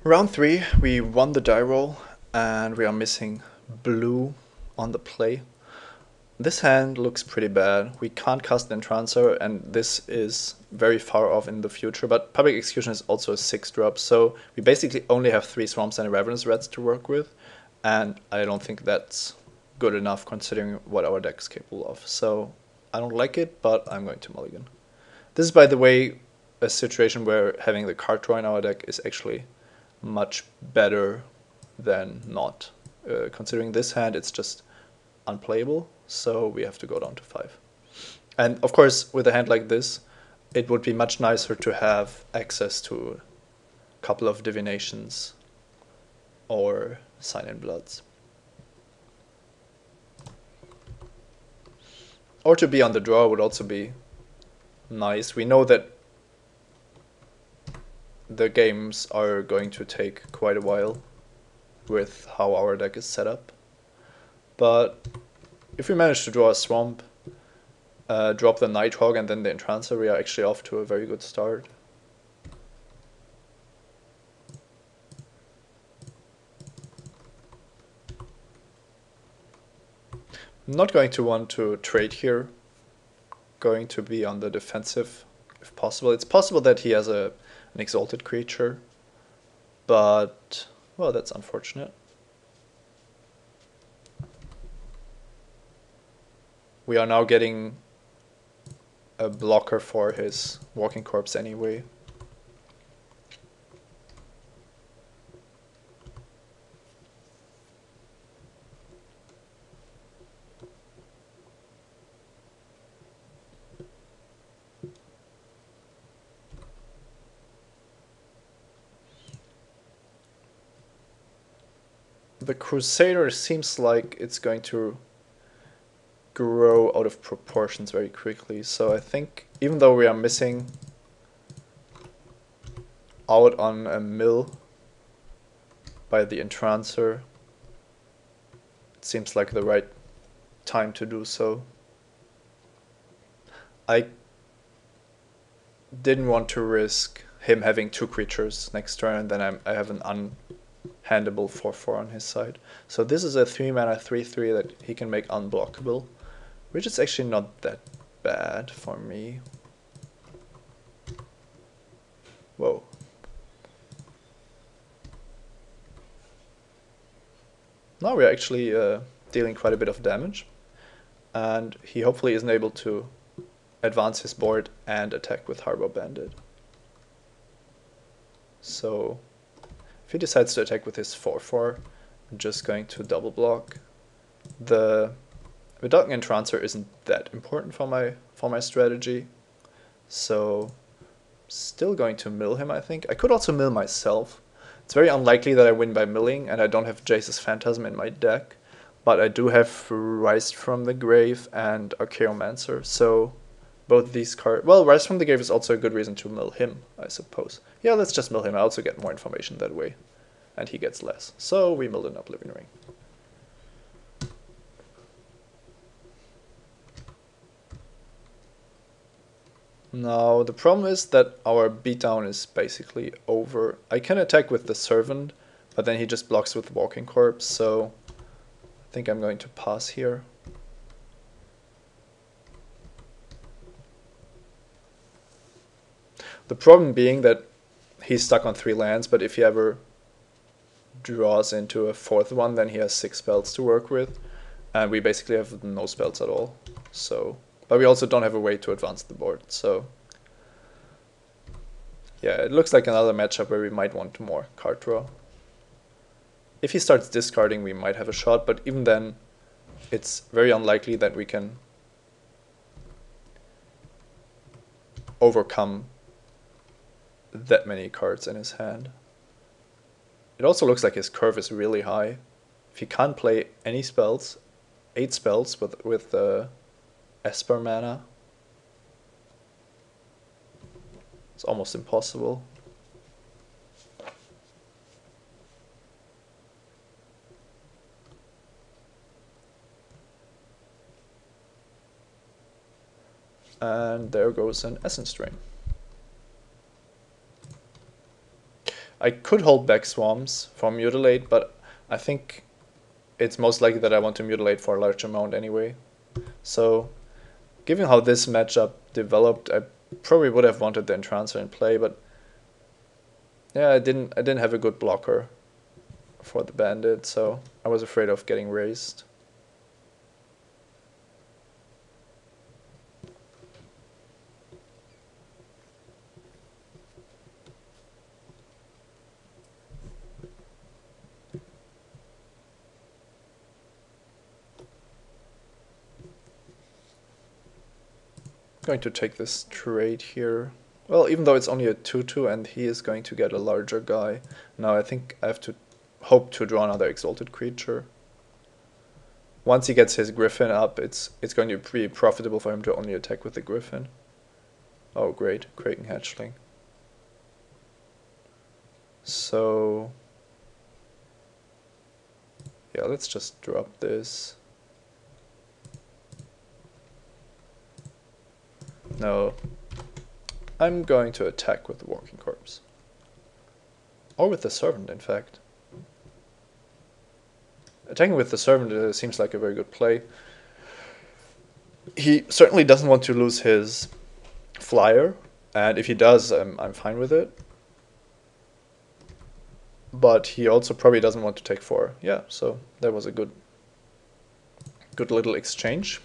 Round 3, we won the die roll, and we are missing blue on the play. This hand looks pretty bad. We can't cast Entrancer, and this is very far off in the future, but Public Execution is also a 6-drop, so we basically only have 3 Swamps and a Ravenous Rats to work with, and I don't think that's good enough considering what our deck is capable of. So I don't like it, but I'm going to mulligan. This is, by the way, a situation where having the card draw in our deck is actually much better than not. Considering this hand, it's just unplayable, so we have to go down to 5. And of course, with a hand like this, it would be much nicer to have access to a couple of divinations or sign in bloods. Or to be on the draw would also be nice. We know that the games are going to take quite a while with how our deck is set up. But if we manage to draw a Swamp, drop the Nighthawk and then the Entrancer, we are actually off to a very good start. I'm not going to want to trade here. Going to be on the defensive if possible. It's possible that he has an exalted creature, but well, that's unfortunate. We are now getting a blocker for his Walking Corpse anyway. The Crusader seems like it's going to grow out of proportions very quickly, so I think even though we are missing out on a mill by the Entrancer, it seems like the right time to do so. I didn't want to risk him having 2 creatures next turn, and then I have an unhandable 4/4 on his side. So this is a 3-mana 3/3 that he can make unblockable, which is actually not that bad for me. Whoa. Now we're actually dealing quite a bit of damage, and he hopefully isn't able to advance his board and attack with Harbor Bandit. So if he decides to attack with his 4/4, I'm just going to double block. The Dark Entrancer isn't that important for my strategy, so still going to mill him, I think. I could also mill myself. It's very unlikely that I win by milling, and I don't have Jace's Phantasm in my deck, but I do have Rise from the Grave and Archaeomancer, so both these cards... Well, Rise from the Grave is also a good reason to mill him, I suppose. Yeah, let's just mill him. I also get more information that way, and he gets less. So we milled an Oblivion Ring. Now, the problem is that our beatdown is basically over. I can attack with the Servant, but then he just blocks with Walking Corpse, so I think I'm going to pass here. The problem being that he's stuck on 3 lands, but if he ever draws into a 4th one, then he has 6 spells to work with, and we basically have no spells at all. So... But we also don't have a way to advance the board, so... Yeah, it looks like another matchup where we might want more card draw. If he starts discarding, we might have a shot, but even then, it's very unlikely that we can overcome that many cards in his hand. It also looks like his curve is really high. If he can't play any spells, 8 spells with Esper mana, it's almost impossible. And there goes an Essence Drain. I could hold back Swarms for Mutilate, but I think it's most likely that I want to Mutilate for a large amount anyway. So, given how this matchup developed, I probably would have wanted the Entrancer in play, but yeah, I didn't have a good blocker for the Bandit, so I was afraid of getting raised. Going to take this trade here. Well, even though it's only a 2/2 and he is going to get a larger guy. Now I think I have to hope to draw another Exalted Creature. Once he gets his Griffin up, it's going to be pretty profitable for him to only attack with the Griffin. Oh great, Kraken Hatchling. So yeah, let's just drop this. No, I'm going to attack with the Walking Corpse. Or with the Servant, in fact. Attacking with the Servant seems like a very good play. He certainly doesn't want to lose his flyer, and if he does, I'm fine with it. But he also probably doesn't want to take 4. Yeah, so that was a good little exchange.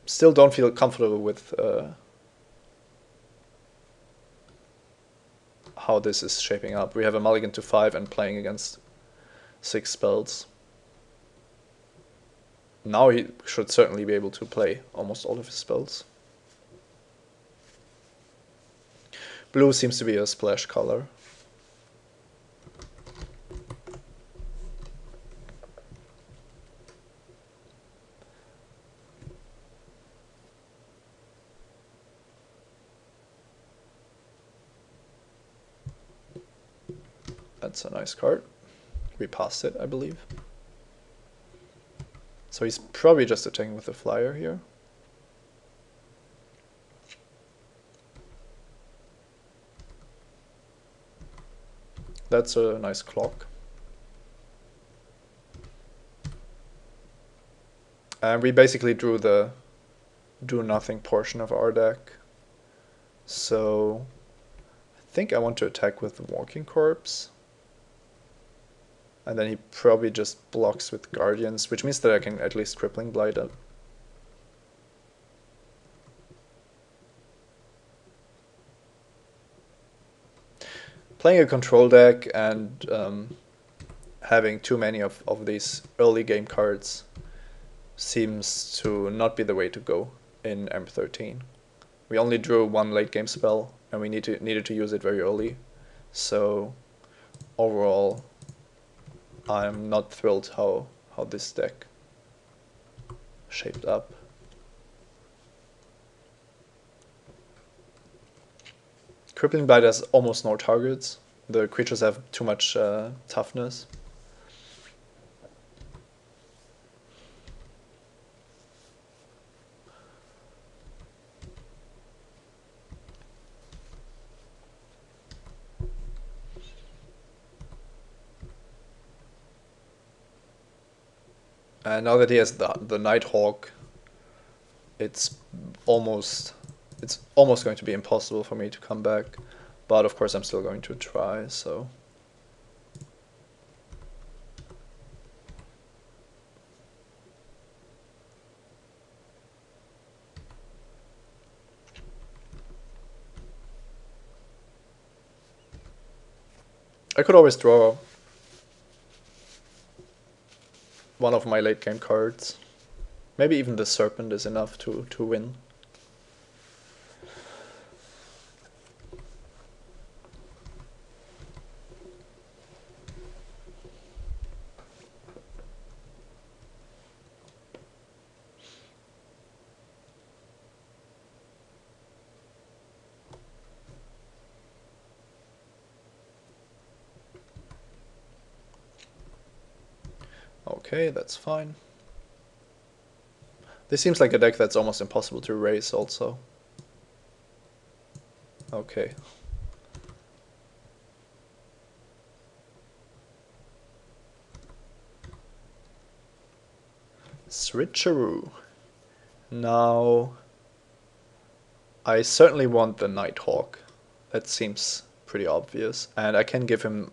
Still don't feel comfortable with how this is shaping up. We have a mulligan to 5 and playing against 6 spells. Now he should certainly be able to play almost all of his spells. Blue seems to be a splash color. That's a nice card. We passed it, I believe. So he's probably just attacking with the flyer here. That's a nice clock. And we basically drew the do nothing portion of our deck. So I think I want to attack with the Walking Corpse. And then he probably just blocks with Guardians, which means that I can at least Crippling Blight it. Playing a control deck and having too many of these early game cards seems to not be the way to go in M13. We only drew 1 late game spell and we needed to use it very early. So overall, I'm not thrilled how this deck shaped up. Crippling Blight has almost no targets. The creatures have too much toughness. And now that he has the Nighthawk, it's almost going to be impossible for me to come back. But of course I'm still going to try, so. I could always draw one of my late game cards. Maybe even the Serpent is enough to win. Okay, that's fine. This seems like a deck that's almost impossible to raise also. Okay. Switcheroo. Now, I certainly want the Nighthawk. That seems pretty obvious. And I can give him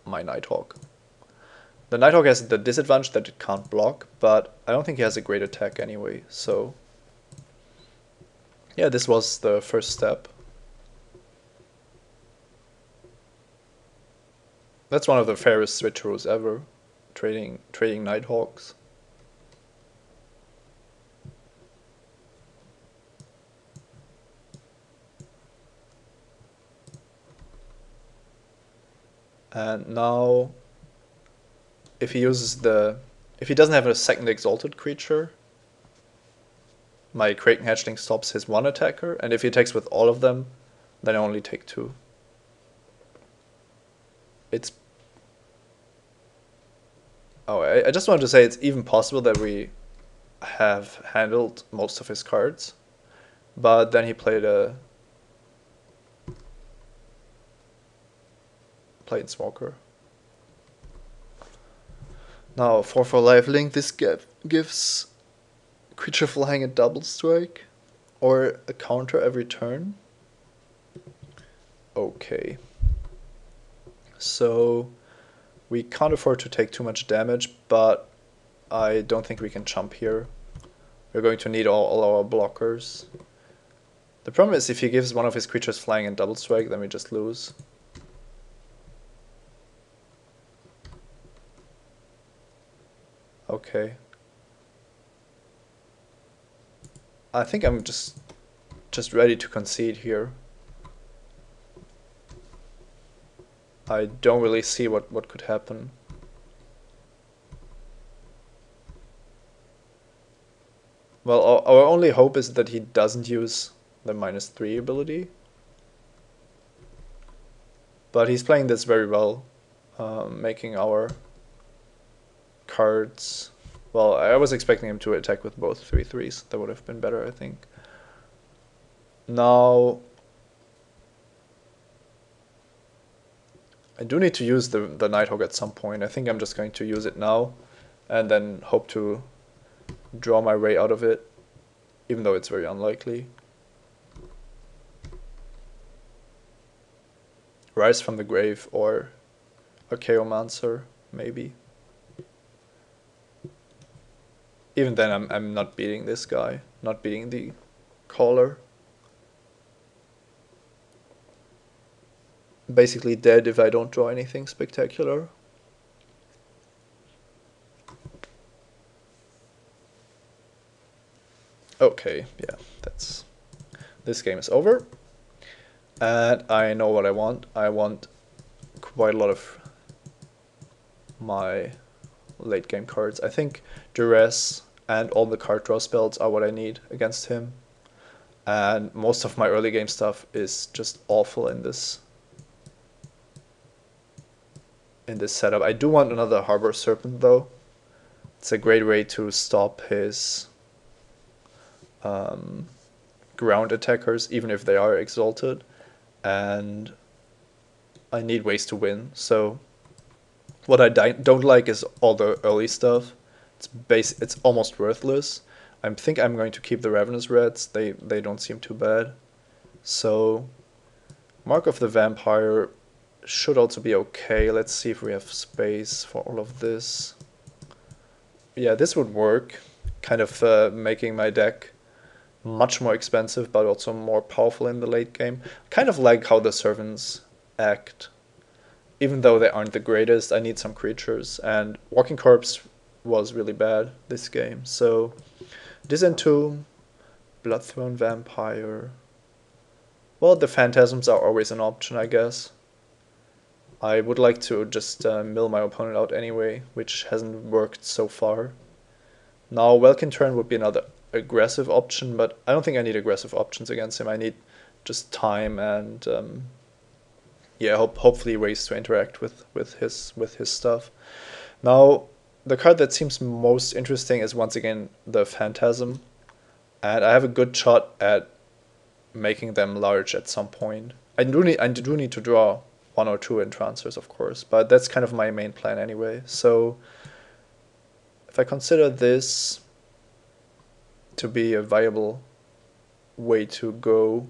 my Nighthawk. The Nighthawk has the disadvantage that it can't block, but I don't think he has a great attack anyway, so... Yeah, this was the first step. That's one of the fairest switcheroos ever, trading Nighthawks. And now, if he doesn't have a second exalted creature, my Kraken Hatchling stops his one attacker, and if he attacks with all of them, then I only take 2. I just wanted to say it's even possible that we have handled most of his cards, but then he played a Planeswalker. Now 4/4 lifelink. This gives creature flying a double strike or a counter every turn. Okay. So we can't afford to take too much damage, but I don't think we can chump here. We're going to need all our blockers. The problem is if he gives one of his creatures flying and double strike, then we just lose. Okay. I think I'm just ready to concede here. I don't really see what could happen. Well, our only hope is that he doesn't use the -3 ability. But he's playing this very well, making our cards... Well, I was expecting him to attack with both 3/3s. That would have been better, I think. Now... I do need to use the Nighthawk at some point. I think I'm just going to use it now, and then hope to draw my way out of it, even though it's very unlikely. Rise from the Grave or a Chaomancer, maybe. Even then I'm not beating this guy, not beating the Caller. Basically dead if I don't draw anything spectacular. Okay, yeah, this game is over. And I know what I want. I want quite a lot of my late game cards. I think Duress and all the card draw spells are what I need against him. And most of my early game stuff is just awful in this setup. I do want another Harbor Serpent though. It's a great way to stop his ground attackers, even if they are exalted. And I need ways to win. So what I don't like is all the early stuff. It's almost worthless. I think I'm going to keep the Ravenous Reds. They don't seem too bad. So Mark of the Vampire should also be okay. Let's see if we have space for all of this. Yeah, this would work. Kind of making my deck much more expensive, but also more powerful in the late game. Kind of like how the Servants act. Even though they aren't the greatest, I need some creatures. And Walking Corpse was really bad this game. So, Disentomb, Bloodthrone Vampire. Well, the Phantasms are always an option, I guess. I would like to just mill my opponent out anyway, which hasn't worked so far. Now, Welkin Turn would be another aggressive option, but I don't think I need aggressive options against him. I need just time and yeah, hopefully ways to interact with his stuff. Now, the card that seems most interesting is once again the Phantasm, and I have a good shot at making them large at some point. I do need to draw one or two in transfers, of course, but that's kind of my main plan anyway. So if I consider this to be a viable way to go,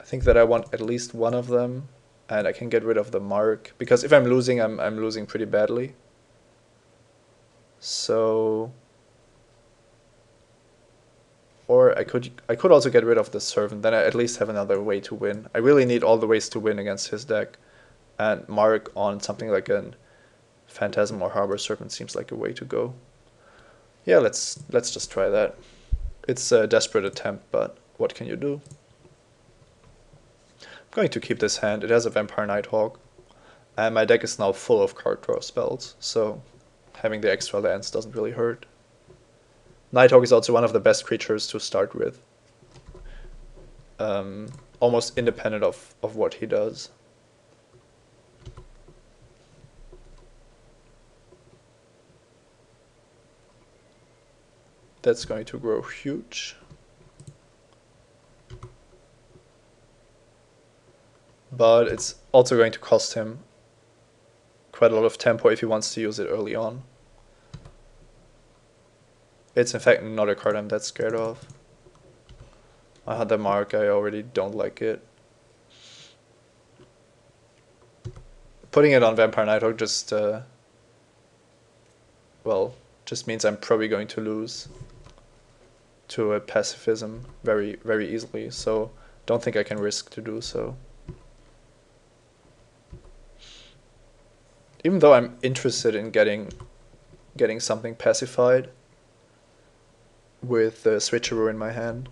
I think that I want at least one of them, and I can get rid of the mark, because if I'm losing, I'm losing pretty badly. So, or I could also get rid of the servant, then I at least have another way to win. I really need all the ways to win against his deck, and mark on something like an Phantasm or Harbor Serpent seems like a way to go. Yeah, let's just try that. It's a desperate attempt, but what can you do? I'm going to keep this hand. It has a Vampire Nighthawk, and my deck is now full of card draw spells, so having the extra lands doesn't really hurt. Nighthawk is also one of the best creatures to start with, almost independent of what he does. That's going to grow huge. But it's also going to cost him quite a lot of tempo if he wants to use it early on. It's in fact not a card I'm that scared of. I had the mark, I already don't like it. Putting it on Vampire Nighthawk just, well, just means I'm probably going to lose to a pacifism very, very easily, so don't think I can risk to do so. Even though I'm interested in getting something pacified with the switcheroo in my hand.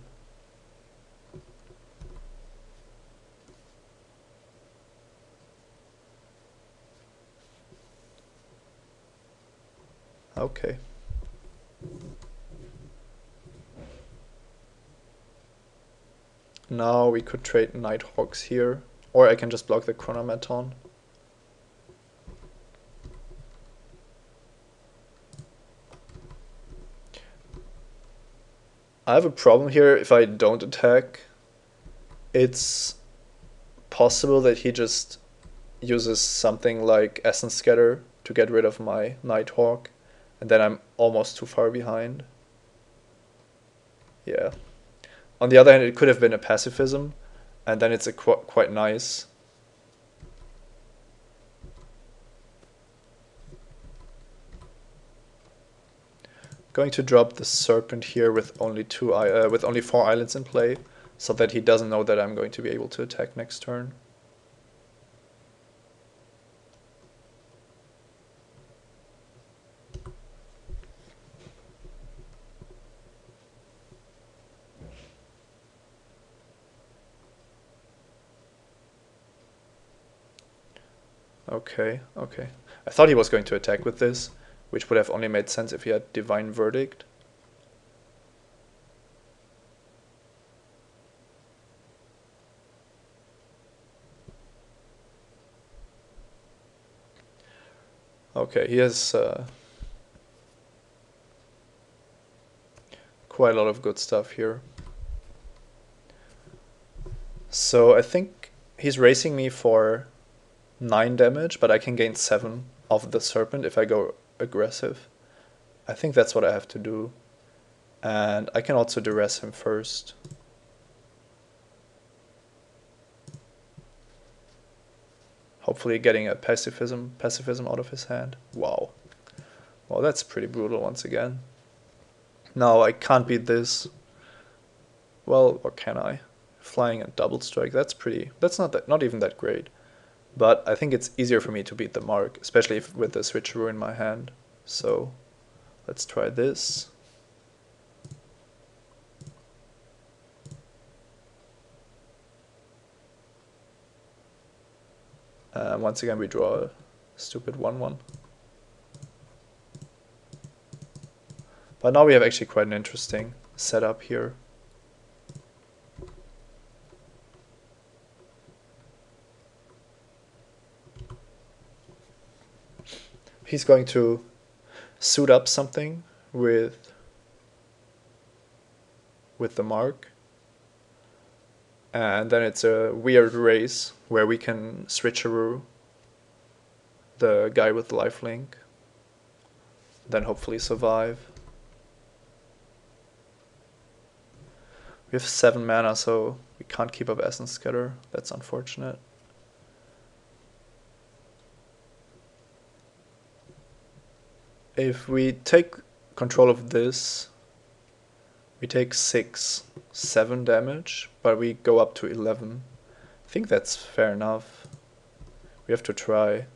Okay. Now we could trade Nighthawks here, or I can just block the Chronomaton. I have a problem here. If I don't attack, it's possible that he just uses something like Essence Scatter to get rid of my Nighthawk, and then I'm almost too far behind. Yeah. On the other hand, it could have been a pacifism, and then it's a quite nice. Going to drop the Serpent here with only 4 islands in play, so that he doesn't know that I'm going to be able to attack next turn. Okay, okay. I thought he was going to attack with this, which would have only made sense if he had Divine Verdict. Okay, he has quite a lot of good stuff here. So I think he's racing me for 9 damage, but I can gain 7 of the Serpent if I go aggressive. I think that's what I have to do. And I can also duress him first. Hopefully getting a pacifism out of his hand. Wow. Well, that's pretty brutal once again. No, I can't beat this. Well, or can I? Flying and double strike, that's not even that great. But I think it's easier for me to beat the mark, especially with the switcheroo in my hand. So let's try this. Once again, we draw a stupid 1/1. But now we have actually quite an interesting setup here. He's going to suit up something with the mark, and then it's a weird race where we can switcheroo the guy with lifelink, then hopefully survive. We have 7 mana, so we can't keep up Essence Scatter. That's unfortunate. If we take control of this, we take 6, 7 damage, but we go up to 11. I think that's fair enough. We have to try.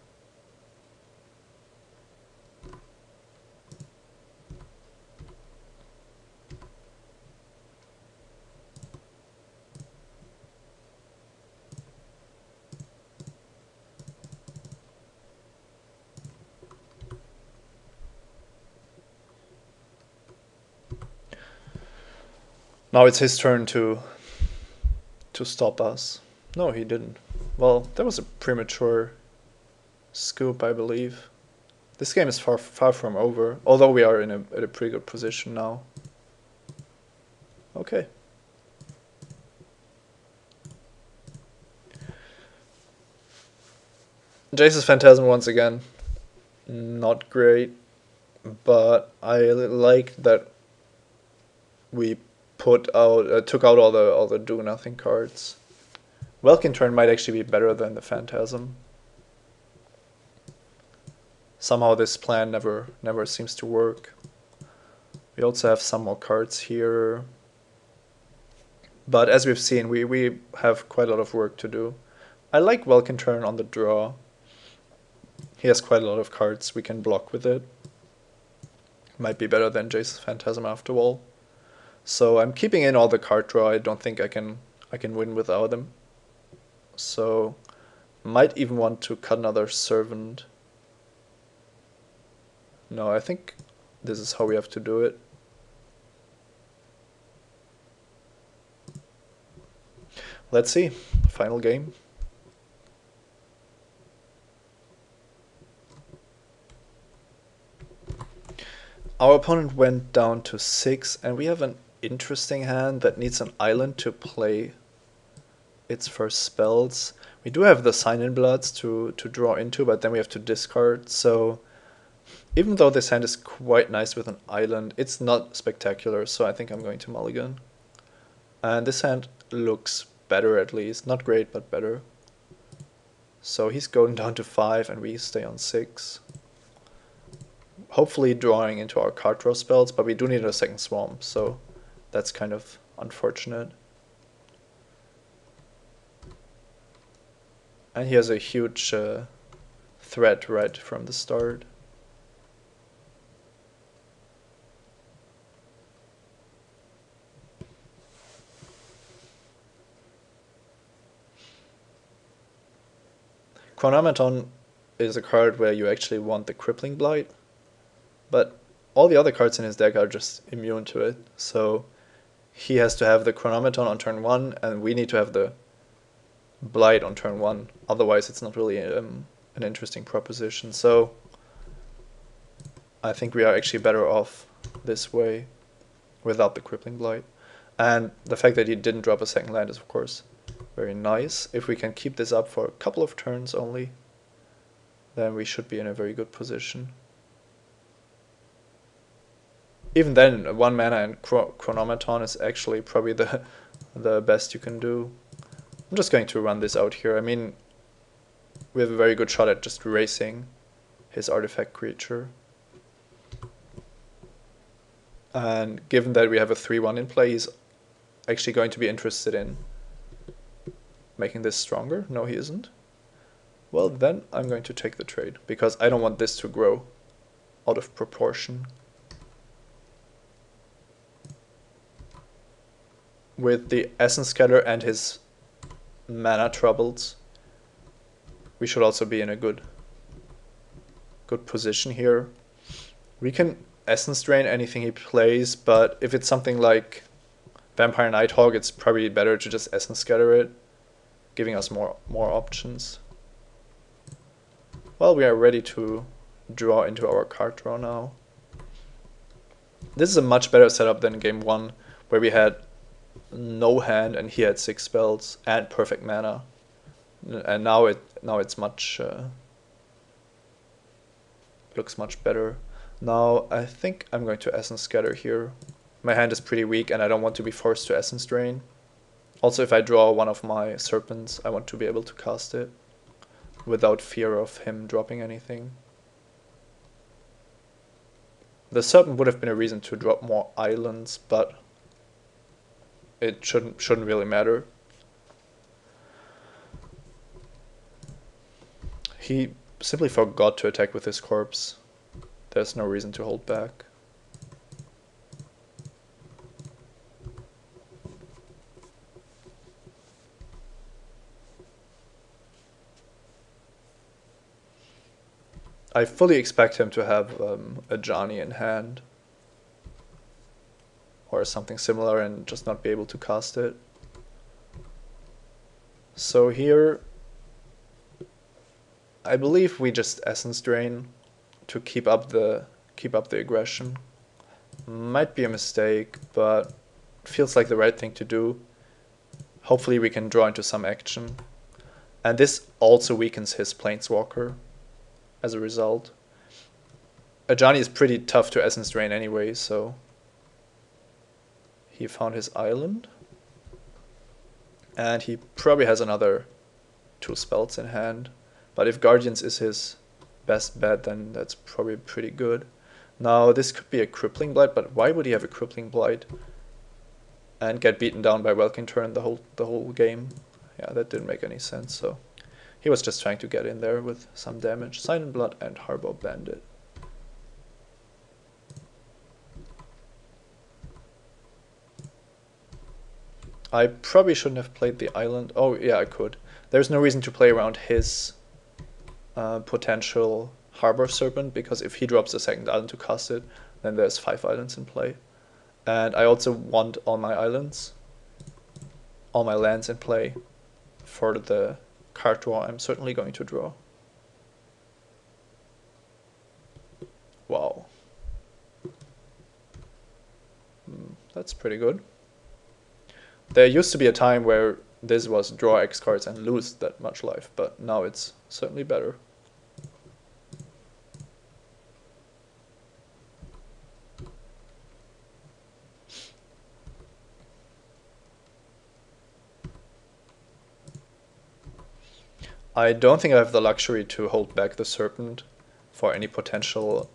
Now it's his turn to stop us. No, he didn't. Well, that was a premature scoop, I believe. This game is far from over, although we are in a pretty good position now. Okay. Jace's Phantasm once again, not great, but I like that we took out all the do nothing cards. Welkin turn might actually be better than the Phantasm. Somehow this plan never seems to work. We also have some more cards here. But as we've seen, we have quite a lot of work to do. I like Welkin turn on the draw. He has quite a lot of cards we can block with it. Might be better than Jace's Phantasm after all. So I'm keeping in all the card draw. I don't think I can win without them. So might even want to cut another Servant. No, I think this is how we have to do it. Let's see. Final game. Our opponent went down to 6, and we have an interesting hand that needs an island to play its first spells. We do have the Sign-in Bloods to draw into, but then we have to discard, so even though this hand is quite nice with an island, it's not spectacular, so I think I'm going to mulligan. And this hand looks better at least. Not great, but better. So he's going down to 5 and we stay on 6. Hopefully drawing into our card draw spells, but we do need a second Swamp, so that's kind of unfortunate. And he has a huge threat right from the start. Chronometon is a card where you actually want the Crippling Blight, but all the other cards in his deck are just immune to it, so he has to have the Chronometon on turn 1, and we need to have the Blight on turn 1, otherwise it's not really an interesting proposition, so I think we are actually better off this way without the Crippling Blight. And the fact that he didn't drop a second land is of course very nice. If we can keep this up for a couple of turns only, then we should be in a very good position. Even then, 1 mana and Chronometon is actually probably the best you can do. I'm just going to run this out here. I mean, we have a very good shot at just erasing his artifact creature. And given that we have a 3/1 in play, he's actually going to be interested in making this stronger. No, he isn't. Well, then I'm going to take the trade, because I don't want this to grow out of proportion. With the Essence Scatter and his mana troubles, we should also be in a good position here. We can Essence Drain anything he plays, but if it's something like Vampire Nighthawk, it's probably better to just Essence Scatter it, giving us more options. Well, we are ready to draw into our card draw now. This is a much better setup than game 1, where we had no hand and he had 6 spells and perfect mana. And now it's much looks much better. Now I think I'm going to Essence Scatter here. My hand is pretty weak and I don't want to be forced to Essence Drain. Also, if I draw one of my Serpents, I want to be able to cast it without fear of him dropping anything. The Serpent would have been a reason to drop more islands, but it shouldn't really matter. He simply forgot to attack with his corpse. There's no reason to hold back. I fully expect him to have a Johnny in hand or something similar and just not be able to cast it. So here I believe we just Essence Drain to keep up the aggression. Might be a mistake, but feels like the right thing to do. Hopefully we can draw into some action. And this also weakens his Planeswalker as a result. Ajani is pretty tough to Essence Drain anyway, so he found his island. And he probably has another 2 spells in hand. But if Guardians is his best bet, then that's probably pretty good. Now this could be a Crippling Blight, but why would he have a Crippling Blight and get beaten down by Welkin Turn the whole game? Yeah, that didn't make any sense. So he was just trying to get in there with some damage. Sign in Blood and Harbor Bandit. I probably shouldn't have played the island. Oh yeah, I could. There's no reason to play around his potential Harbor Serpent, because if he drops a second island to cast it, then there's 5 islands in play. And I also want all my islands, all my lands in play for the card draw I'm certainly going to draw. Wow. That's pretty good. There used to be a time where this was draw X cards and lose that much life, but now it's certainly better. I don't think I have the luxury to hold back the Serpent for any potential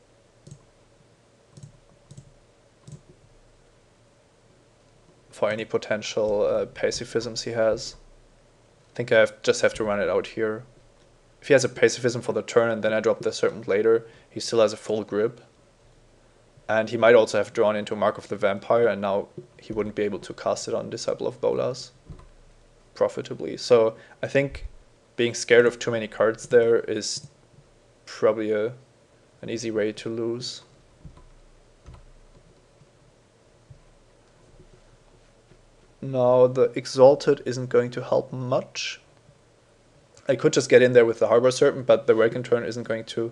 pacifisms he has. I think I just have to run it out here. If he has a pacifism for the turn and then I drop the Serpent later, he still has a full grip. And he might also have drawn into Mark of the Vampire, and now he wouldn't be able to cast it on Disciple of Bolas profitably. So I think being scared of too many cards there is probably an easy way to lose. Now the Exalted isn't going to help much. I could just get in there with the Harbor Serpent, but the Waken Turn isn't going to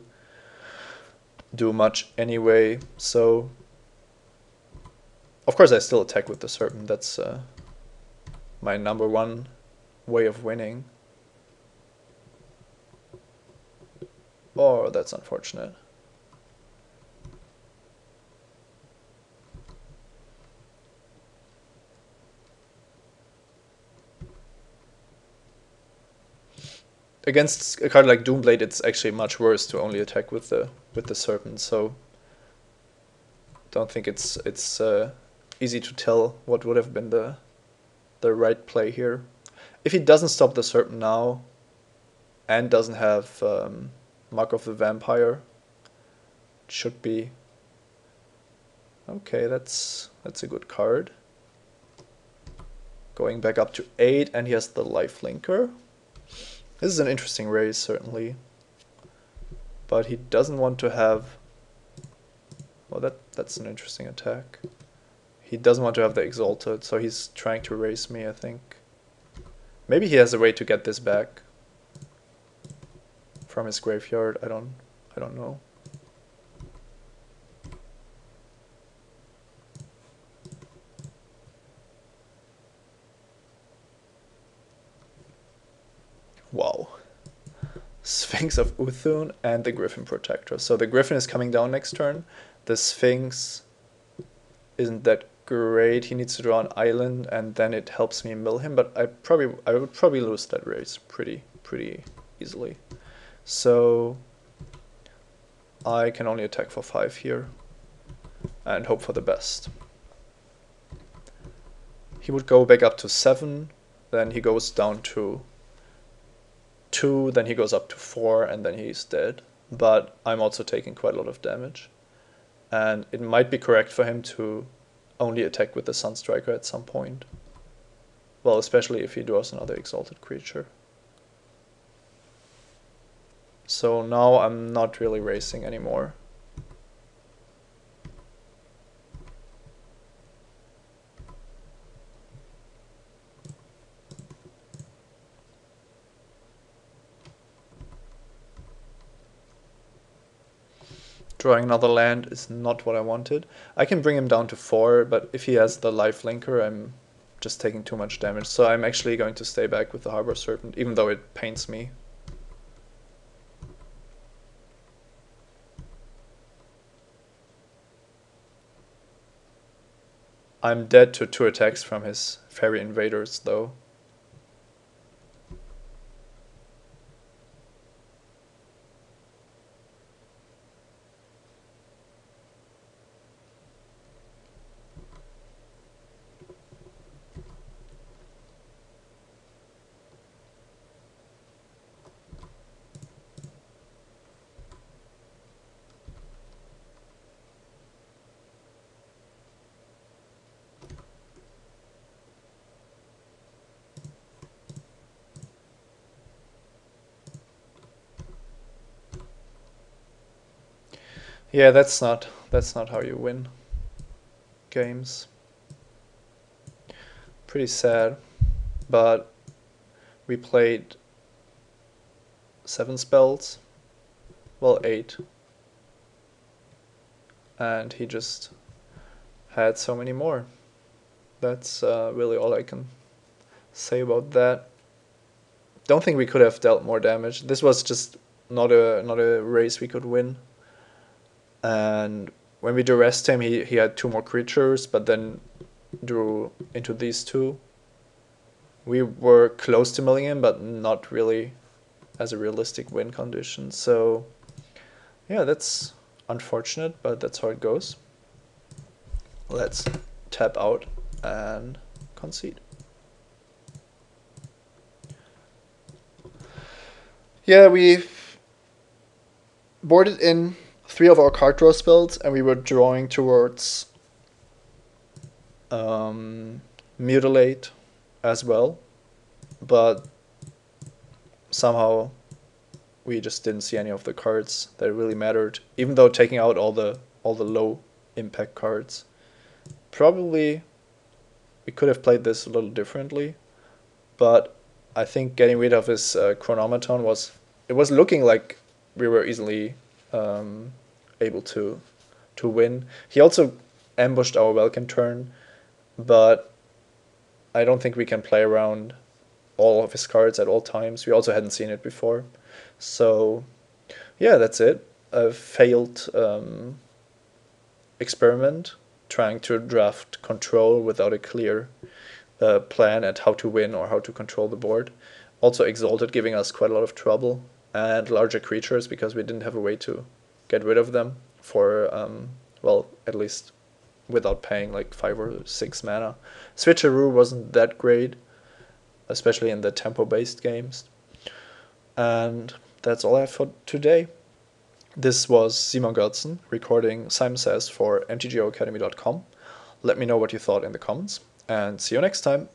do much anyway. So of course I still attack with the Serpent. That's my #1 way of winning. Oh, that's unfortunate. Against a card like Doomblade, it's actually much worse to only attack with the Serpent. So don't think it's easy to tell what would have been the right play here. If he doesn't stop the Serpent now and doesn't have Mark of the Vampire, it should be okay. That's a good card. Going back up to 8, and he has the Lifelinker. This is an interesting race, certainly. But he doesn't want to have... Well, that's an interesting attack. He doesn't want to have the Exalted, so he's trying to race me, I think. Maybe he has a way to get this back from his graveyard. I don't know. Sphinx of Uthun and the Griffin Protector. So the Griffin is coming down next turn. The Sphinx isn't that great. He needs to draw an island, and then it helps me mill him. But I would probably lose that race pretty easily. So I can only attack for 5 here and hope for the best. He would go back up to 7, then he goes down to 2, then he goes up to 4, and then he's dead. But I'm also taking quite a lot of damage. And it might be correct for him to only attack with the Sunstriker at some point. Well, especially if he draws another exalted creature. So now I'm not really racing anymore. Drawing another land is not what I wanted. I can bring him down to 4, but if he has the life linker, I'm just taking too much damage. So I'm actually going to stay back with the Harbor Serpent, even though it pains me. I'm dead to 2 attacks from his Fairy Invaders, though. Yeah, that's not how you win games. Pretty sad, but we played 7 spells, well 8, and he just had so many more. That's really all I can say about that. Don't think we could have dealt more damage. This was just not a race we could win. And when we duressed him, he had 2 more creatures, but then drew into these 2. We were close to milling him, but not really as a realistic win condition. So yeah, that's unfortunate, but that's how it goes. Let's tap out and concede. Yeah, we boarded in 3 of our card draw spells, and we were drawing towards Mutilate as well, but somehow we just didn't see any of the cards that really mattered, even though taking out all the low impact cards. Probably we could have played this a little differently, but I think getting rid of his Chronomaton was looking like we were easily able to win. He also ambushed our Welcome turn, but I don't think we can play around all of his cards at all times. We also hadn't seen it before. So yeah, that's it. A failed experiment trying to draft control without a clear plan at how to win or how to control the board. Also Exalted giving us quite a lot of trouble, and larger creatures because we didn't have a way to get rid of them for, well, at least without paying like 5 or 6 mana. Switcheroo wasn't that great, especially in the tempo-based games. And that's all I have for today. This was Simon Götzen recording Simon Says for MTGOacademy.com. Let me know what you thought in the comments, and see you next time.